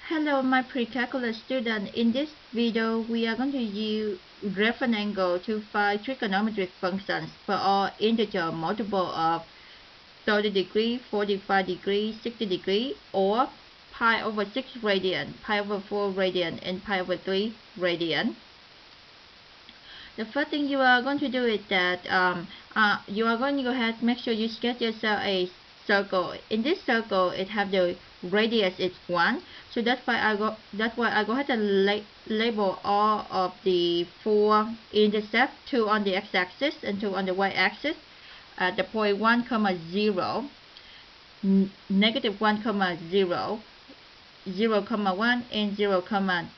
Hello, my pre-calculus student. In this video, we are going to use reference angle to find trigonometric functions for all integer multiple of 30 degree, 45 degree, 60 degree, or pi over 6 radian, pi over 4 radian, and pi over 3 radian. The first thing you are going to do is that you are going to go ahead, make sure you sketch yourself a circle. In this circle, it have the radius is 1, so that's why I go ahead and label all of the 4 intercepts, 2 on the x-axis and 2 on the y-axis at the point 1, 0, negative 1, 0, 0, 1, and 0,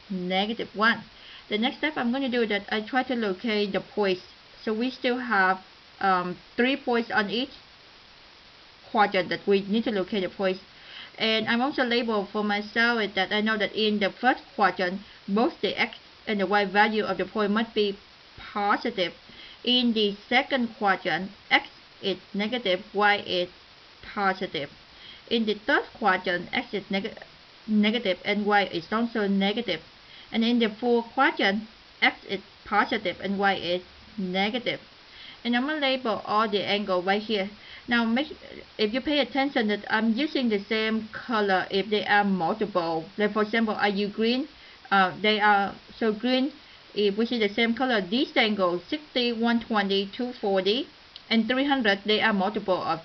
negative 1. The next step I'm going to do is that I try to locate the points. So we still have 3 points on each quadrant that we need to locate the points. And I'm also label for myself is that I know that in the first quadrant, both the x and the y value of the point must be positive. In the second quadrant, x is negative, y is positive. In the third quadrant, x is negative and y is also negative. And in the fourth quadrant, x is positive and y is negative. And I'm going to label all the angle right here. Now, if you pay attention that I'm using the same color if they are multiple. Like for example, are you green? They are so green. If we see the same color, these angles 60, 120, 240, and 300, they are multiple of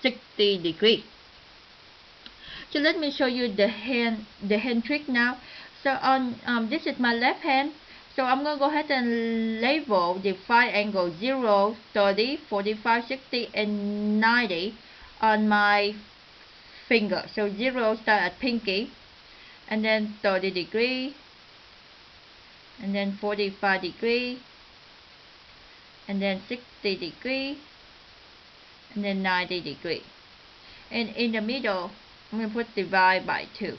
60 degrees. So let me show you the hand trick now. So on this is my left hand. So I'm going to go ahead and label the 5 angles 0, 30, 45, 60, and 90 on my finger. So 0 start at pinky, and then 30 degree, and then 45 degree, and then 60 degree, and then 90 degree. And in the middle, I'm going to put divide by 2.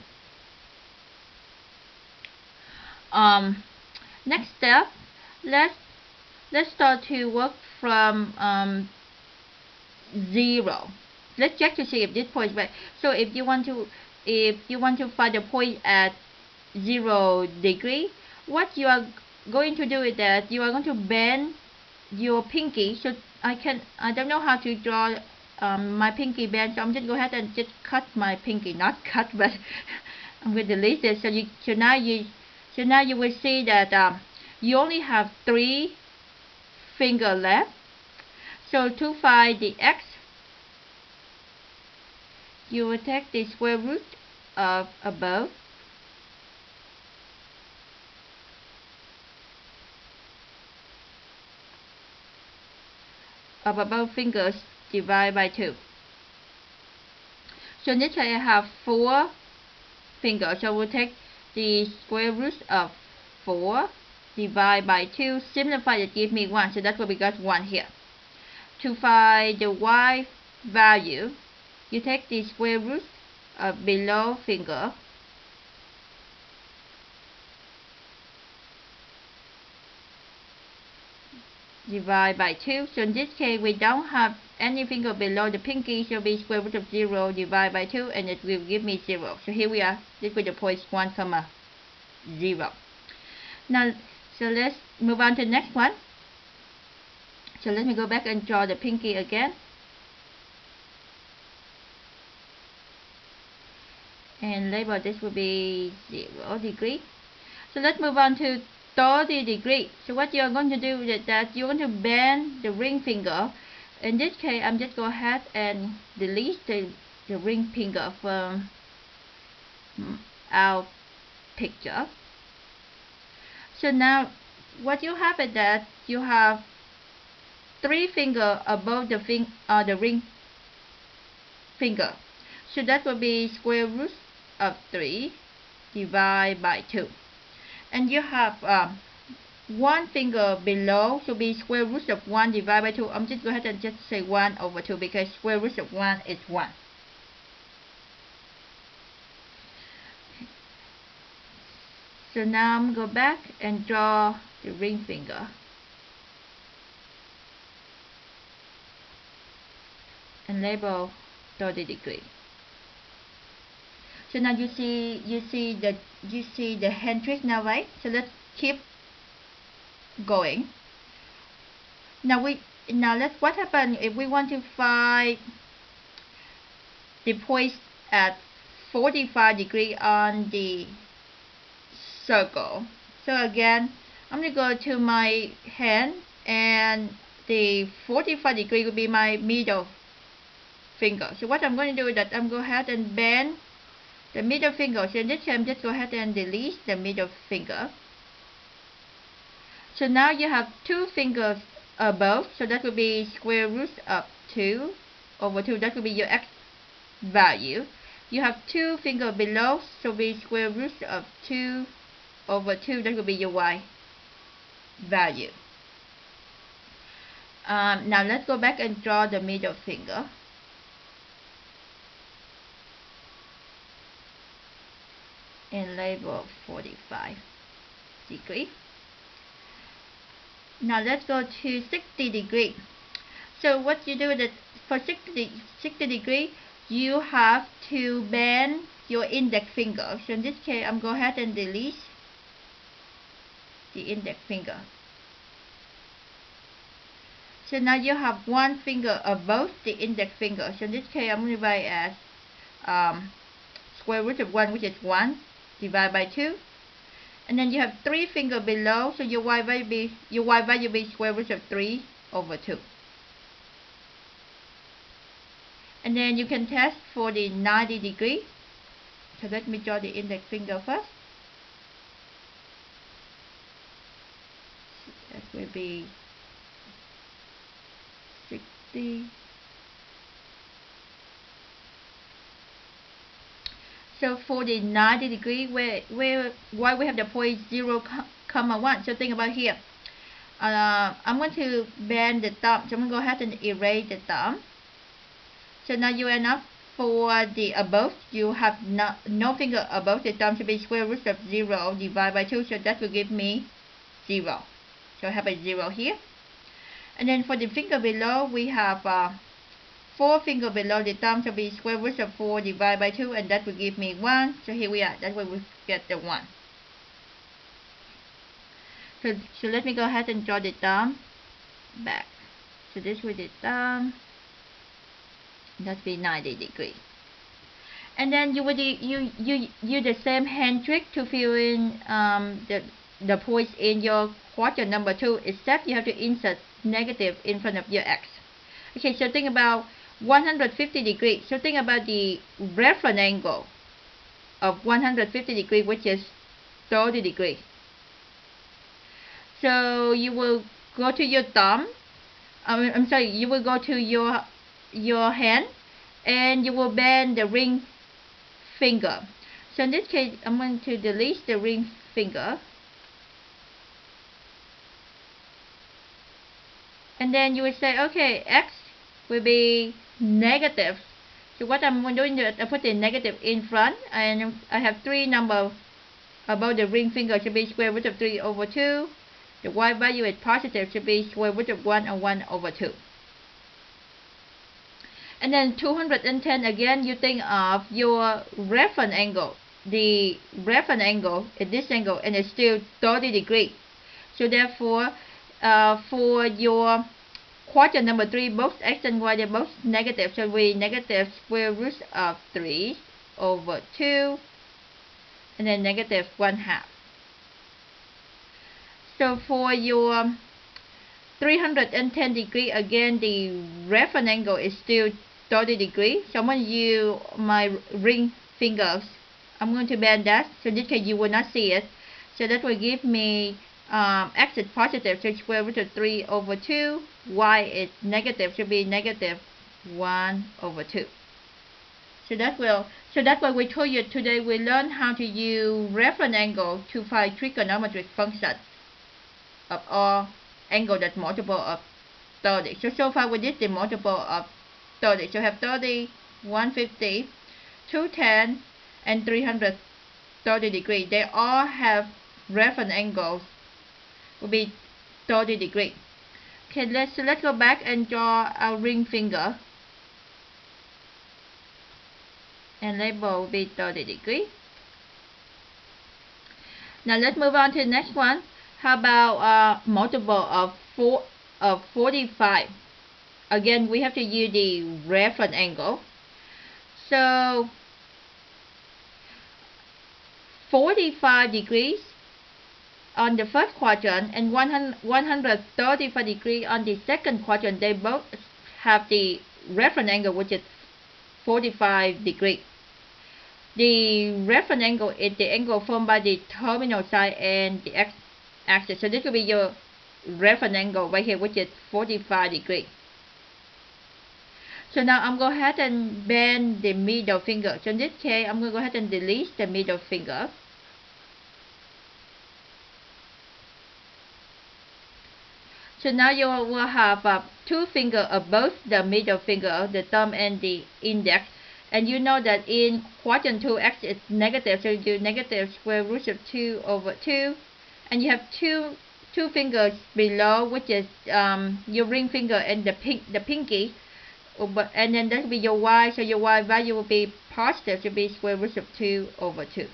Next step, let's start to work from 0. Let's check to see if this point is right. So if you want to find the point at 0 degree, what you are going to do is that you are going to bend your pinky. So I don't know how to draw my pinky bend, so I'm just go ahead and just cut my pinky, not cut, but I'm going to delete this. So now you will see that you only have 3 fingers left. So to find the x, you will take the square root of above fingers, divide by 2. So in this case I have 4 fingers, so we'll take the square root of 4 divide by 2, simplify it, give me 1, so that's what we got 1 here. To find the y value, you take the square root of below finger divide by 2. So in this case we don't have any finger below the pinky, so be square root of 0 divide by 2, and it will give me 0. So here we are, this with the points 1, 0. Now, so let's move on to the next one. So let me go back and draw the pinky again. And label this will be 0 degree. So let's move on to 30 degree. So what you are going to do is that you're going to bend the ring finger. In this case, I'm just go ahead and delete the ring finger from our picture. So now what you have is that you have 3 fingers above the ring finger. So that will be square root of 3 divide by 2. And you have 1 finger below, so be square root of 1 divided by 2. I'm just go ahead and just say 1 over 2 because square root of 1 is 1. So now I'm go back and draw the ring finger. And label 30 degree. So now you see the hand trick now, right? So let's keep going. Now what happens if we want to find the point at 45 degrees on the circle. So again, I'm going to go to my hand, and the 45 degree will be my middle finger. So what I'm going to do is that I'm going to go ahead and bend the middle finger. So in this case, I'm just go ahead and delete the middle finger. So now you have two fingers above, so that will be square root of 2 over 2. That will be your x value. You have two fingers below, so be square root of 2 over 2. That will be your y value. Now let's go back and draw the middle finger. And label 45 degree. Now let's go to 60 degree. So what you do is that for 60 degree, you have to bend your index finger. So in this case, I'm going to go ahead and delete the index finger. So now you have one finger above the index finger. So in this case, I'm going to write as square root of 1, which is 1, divided by 2. And then you have 3 fingers below, so your y value be square root of 3 over 2. And then you can test for the 90 degree. So let me draw the index finger first. That will be 60. So for the 90 degree, why we have the point 0, 1. So think about here. I'm going to bend the thumb. So I'm going to go ahead and erase the thumb. So now you end up for the above. You have no finger above the thumb, to be square root of 0 divided by 2. So that will give me 0. So I have a 0 here. And then for the finger below, we have 4 fingers below the thumb, to be square root of 4 divided by 2, and that will give me 1. So here we are. That's where we get the 1. So let me go ahead and draw the thumb back. So this with the thumb, that be 90 degree. And then you use the same hand trick to fill in the points in your quadrant number 2, except you have to insert negative in front of your x. Okay, so think about 150 degrees. So think about the reference angle of 150 degrees, which is 30 degrees. So you will go to your thumb. You will go to your hand, and you will bend the ring finger. So in this case, I'm going to delete the ring finger. And then you will say, okay, x will be negative. So what I'm doing is I put the negative in front, and I have 3 numbers above the ring finger, to be square root of 3 over 2. The y value is positive, to be square root of 1 and 1 over 2. And then 210, again, you think of your reference angle. The reference angle is this angle, and it's still 30 degrees. So therefore, for your quadrant number 3, both x and y, they're both negative. So we negative square root of 3 over 2, and then negative 1/2. So for your 310 degree, again, the reference angle is still 30 degrees. So I'm going to use my ring fingers. I'm going to bend that, so in this case you will not see it. So that will give me x is positive, so square root of 3 over 2. Y is negative, should be negative 1 over 2. So that's why we told you today we learn how to use reference angle to find trigonometric functions of all angle that's multiple of 30. So far we did the multiple of 30. So we have 30, 150, 210, and 330 degrees. They all have reference angles will be 30 degrees. Okay, let's go back and draw our ring finger. and label will be 30 degrees. Now let's move on to the next one. How about multiple of 45? Again, we have to use the reference angle. So 45 degrees on the first quadrant and 135 degrees on the second quadrant, they both have the reference angle, which is 45 degrees. The reference angle is the angle formed by the terminal side and the x-axis. So this will be your reference angle right here, which is 45 degrees. So now I'm going to go ahead and bend the middle finger. So in this case, I'm going to go ahead and delete the middle finger. So now you will have two fingers above the middle finger, the thumb and the index. And you know that in quadrant 2, x is negative, so you do negative square root of 2 over 2. And you have two fingers below, which is your ring finger and the pinky. And then that will be your y, so your y value will be positive, so it will be square root of 2 over 2.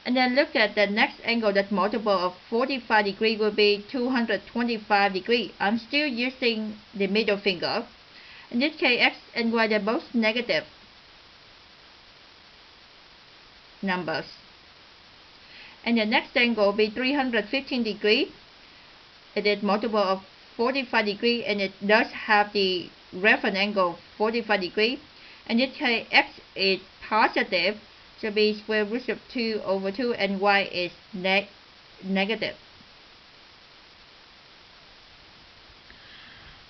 And then look at the next angle, that multiple of 45 degrees will be 225 degrees. I'm still using the middle finger. In this case, x and y, they're both negative numbers. And the next angle will be 315 degrees. It is multiple of 45 degrees, and it does have the reference angle 45 degrees. In this case, x is positive, so it will be square root of 2 over 2, and y is negative.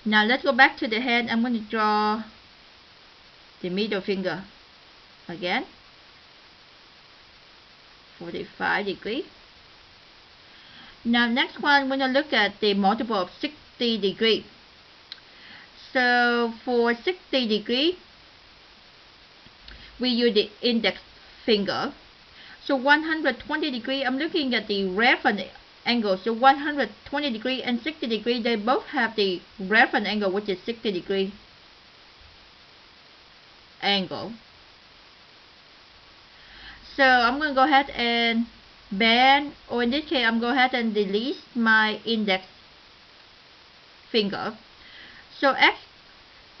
Now let's go back to the hand. I'm going to draw the middle finger again, 45 degrees. Now next one, we're going to look at the multiple of 60 degrees. So for 60 degrees, we use the index finger. So 120 degrees, I'm looking at the reference angle. So 120 degrees and 60 degrees, they both have the reference angle, which is 60 degree angle. So I'm going to go ahead and bend, or in this case, I'm going to go ahead and delete my index finger. So x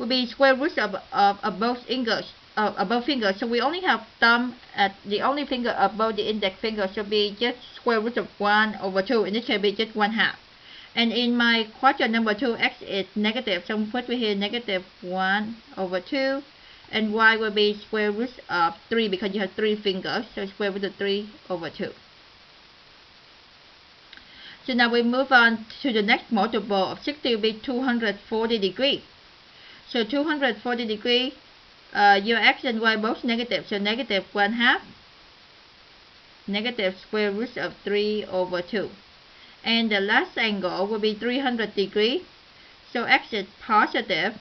will be square root of both fingers. So we only have thumb at the only finger above the index finger, so be just square root of 1 over 2. In this case, be just 1/2. And in my quadrant number 2, x is negative, so put here negative 1 over 2, and y will be square root of 3 because you have 3 fingers, so square root of 3 over 2. So now we move on to the next multiple of 60 will be 240 degrees. So 240 degrees, your x and y both negative, so negative 1/2, negative square root of 3 over 2. And the last angle will be 300 degrees. So x is positive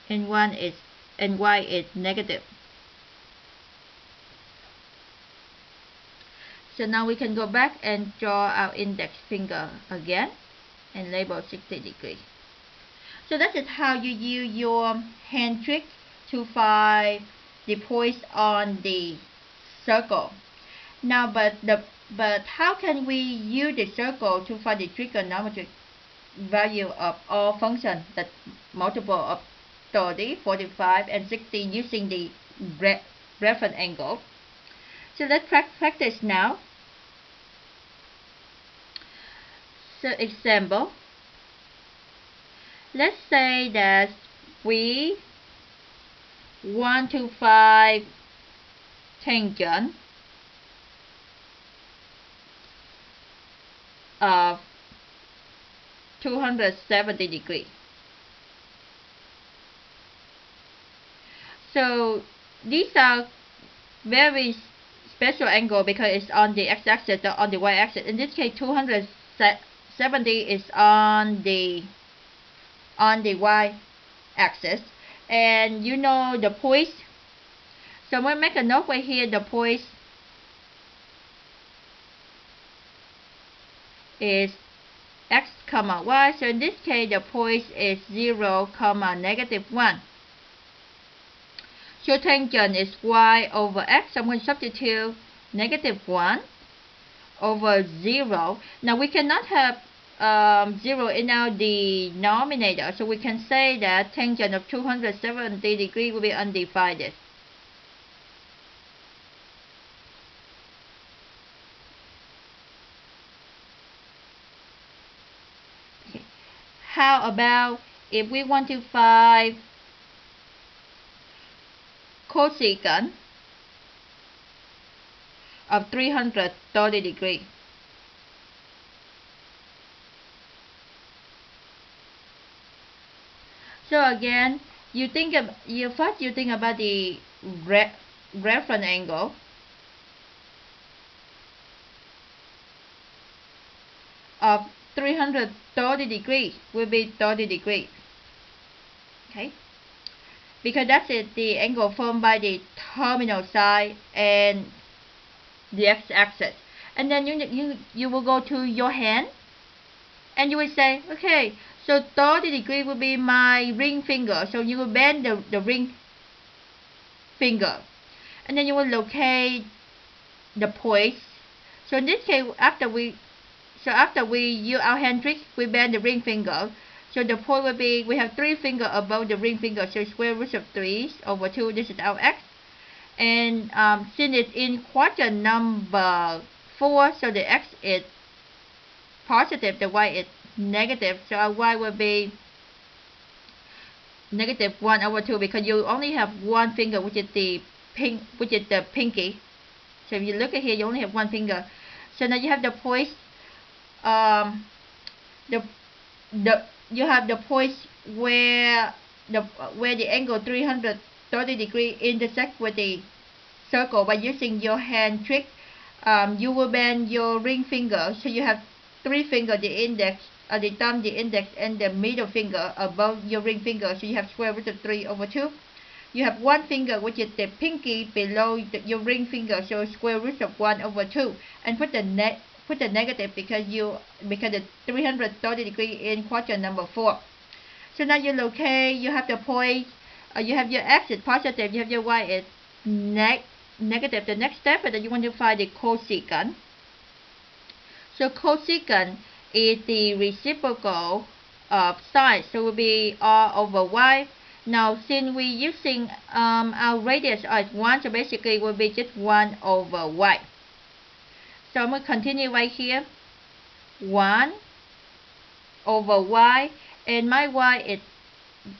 and y is negative. So now we can go back and draw our index finger again and label 60 degrees. So that is how you use your hand trick to find the points on the circle. Now, but how can we use the circle to find the trigonometric value of all functions, that multiple of 30, 45, and 60 using the reference angle? So let's practice now. So example, let's say that we want to find tangent of 270 degrees. So these are very special angle because it's on the x-axis or on the y-axis. In this case, 270 is on the y-axis, and you know the points. So we'll make a note right here. The points is x comma y. So in this case, the point is 0 comma negative 1. So tangent is y over x. I'm going to substitute -1 over 0. Now we cannot have 0 in our denominator, so we can say that tangent of 270 degrees will be undivided. Okay. How about if we want to find cosecant of 330 degrees? So again, you think first you think about the reference angle of 330 degrees will be 30 degrees. Okay, because that's it, the angle formed by the terminal side and the x-axis. And then you will go to your hand and you will say, okay, so 30 degrees will be my ring finger. So you will bend the ring finger, and then you will locate the points. So in this case, after we use our hand trick, we bend the ring finger. So the point will be, we have 3 fingers above the ring finger, so square root of 3 over 2, this is our x. And since it's in quadrant number 4, so the x is positive, the y is negative, so our y will be -1 over 2, because you only have one finger, which is the pinky. So if you look at here, you only have one finger. So now you have the points. You have the points where the angle 330 degrees intersect with the circle. By using your hand trick, you will bend your ring finger. So you have 3 fingers: the index, the thumb, the index, and the middle finger above your ring finger. So you have square root of 3 over 2. You have one finger, which is the pinky, below your ring finger, so square root of 1 over 2. And put the negative because the 330 degrees in quadrant number 4. So now you locate, you have the point, you have your x is positive, you have your y is negative. The next step is that you want to find the cosecant. So cosecant is the reciprocal of sine, so it will be r over y. Now since we're using our radius as 1, so basically it will be just 1 over y. So I'm going to continue right here, 1 over y, and my y is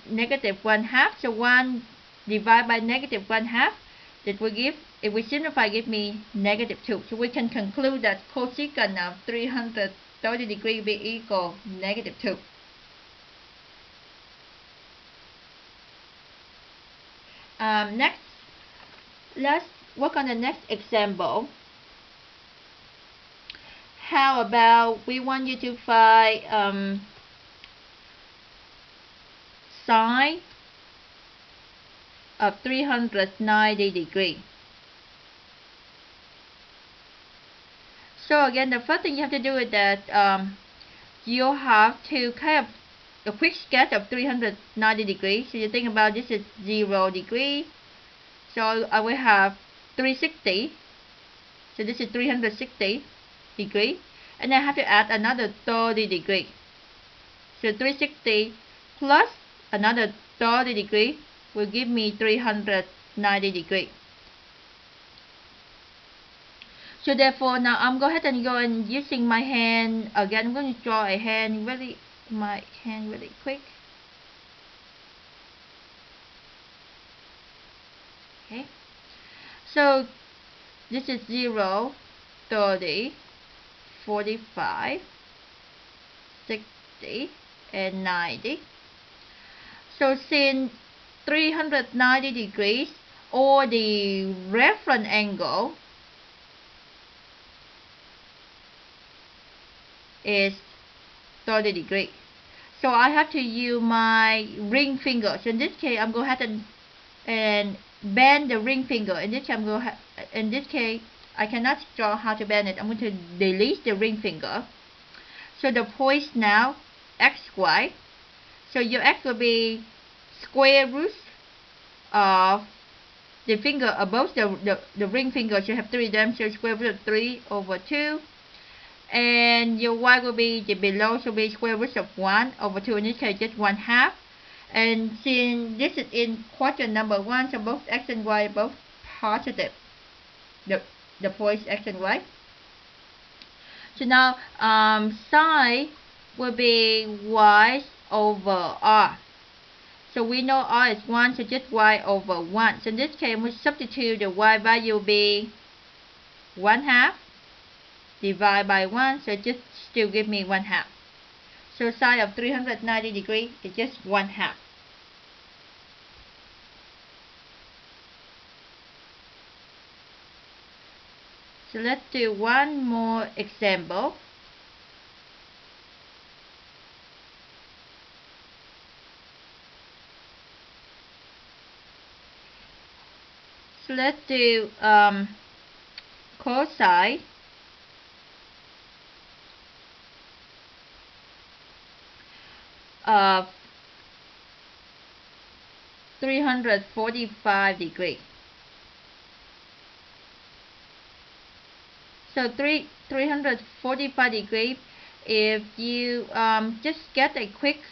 -1/2, so 1 divided by -1/2, that will give, if we simplify, give me -2. So we can conclude that cosecant of 330 degrees will be equal -2. Next, let's work on the next example. How about we want you to find sine of 390 degrees. So again, the first thing you have to do is that you have to kind of a quick sketch of 390 degrees. So you think about, this is 0 degree, so I will have 360, so this is 360 degree, and I have to add another 30 degree. So 360 plus another 30 degree will give me 390 degree. So therefore now I'm go ahead and using my hand again. I'm going to draw a hand really quick. Okay, so this is 0, 30, 45, 60, and 90. So since 390 degrees, or the reference angle, is 30 degrees, so I have to use my ring finger. So in this case, I'm going to go ahead and bend the ring finger. In this case, I cannot draw how to bend it. I'm going to delete the ring finger. So the points now, x, y. So your x will be square root of the finger above the ring finger should have 3 of them, so square root of 3 over 2. And your y will be the below should be square root of 1 over 2, in this case just 1/2. And since this is in quadrant number 1, so both x and y are both positive, the points x and y. So now psi will be y over r. So we know r is 1, so just y over 1. So in this case, we substitute the y value will be 1/2 divided by 1, so just still give me 1/2. So sine of 390 degrees is just 1/2. So let's do one more example. So let's do cosine of 345 degrees. So 345 degrees, if you just get a quick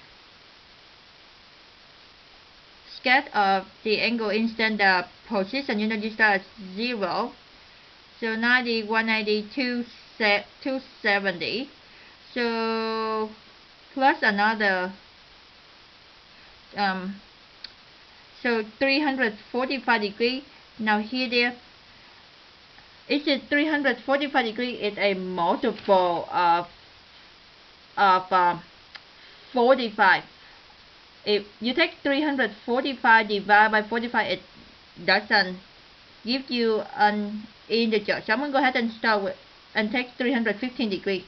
sketch of the angle instant the position, you know, you start at 0. So 90, 180, 270. So plus another so 345 degrees. Now here there, it is 345 degrees is a multiple of 45. If you take 345 divided by 45, it doesn't give you an integer. So I'm going to go ahead and start with and take 315 degrees.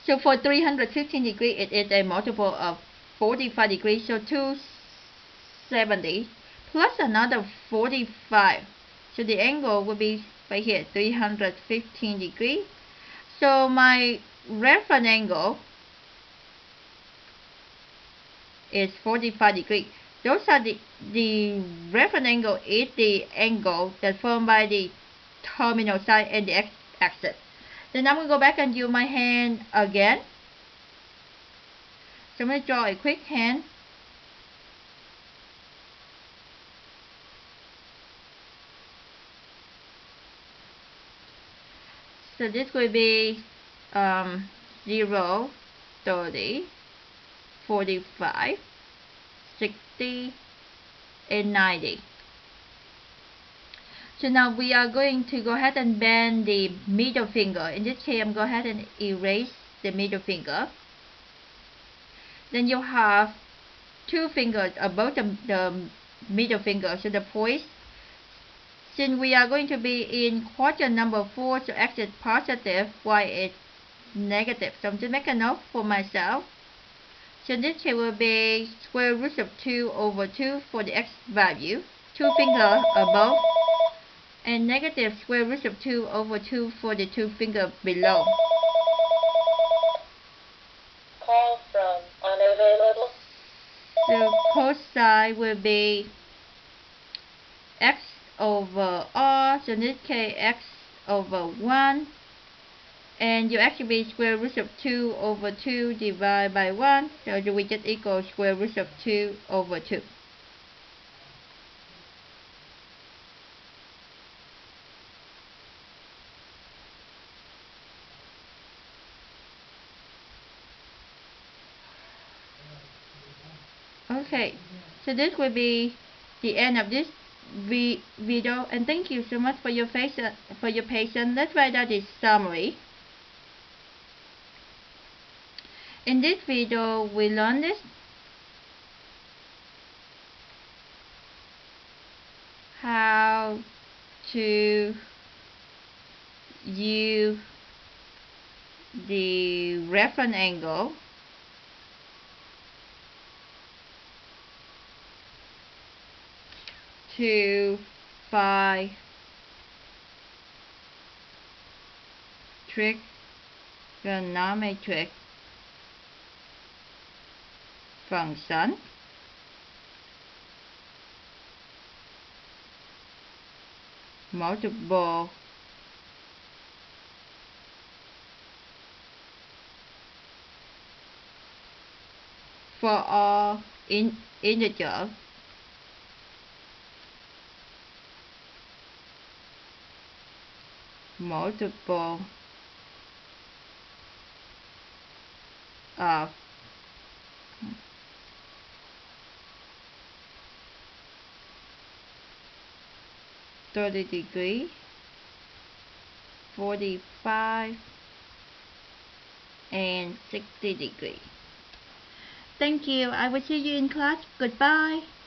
So for 315 degrees, it is a multiple of 45 degrees. So 270 plus another 45. So the angle will be right here, 315 degrees. So my reference angle is 45 degrees. Those are the reference angle is the angle that formed by the terminal side and the x-axis. Then I'm going to go back and use my hand again. So I'm going to draw a quick hand. So this will be 0, 30, 45, 60, and 90. So now we are going to go ahead and bend the middle finger. In this case, I'm going to go ahead and erase the middle finger. Then you have 2 fingers above the middle finger, so the points. Since we are going to be in quadrant number 4, so x is positive, y is negative. So I'm just make a note for myself. So this here will be square root of 2 over 2 for the x value, 2 fingers above, and negative square root of 2 over 2 for the 2 fingers below. Call from unavailable. So cosine will be x over r, so in this case x over 1, and you actually be square root of 2 over 2 divided by 1, so we just equal square root of 2 over 2. Okay, so this will be the end of this video, and thank you so much for your patience. Let's write out the summary. In this video, we learned this: how to use the reference angle to find trigonometric function. multiple for all integer multiple of 30°, 45, and 60°. Thank you. I will see you in class. Goodbye.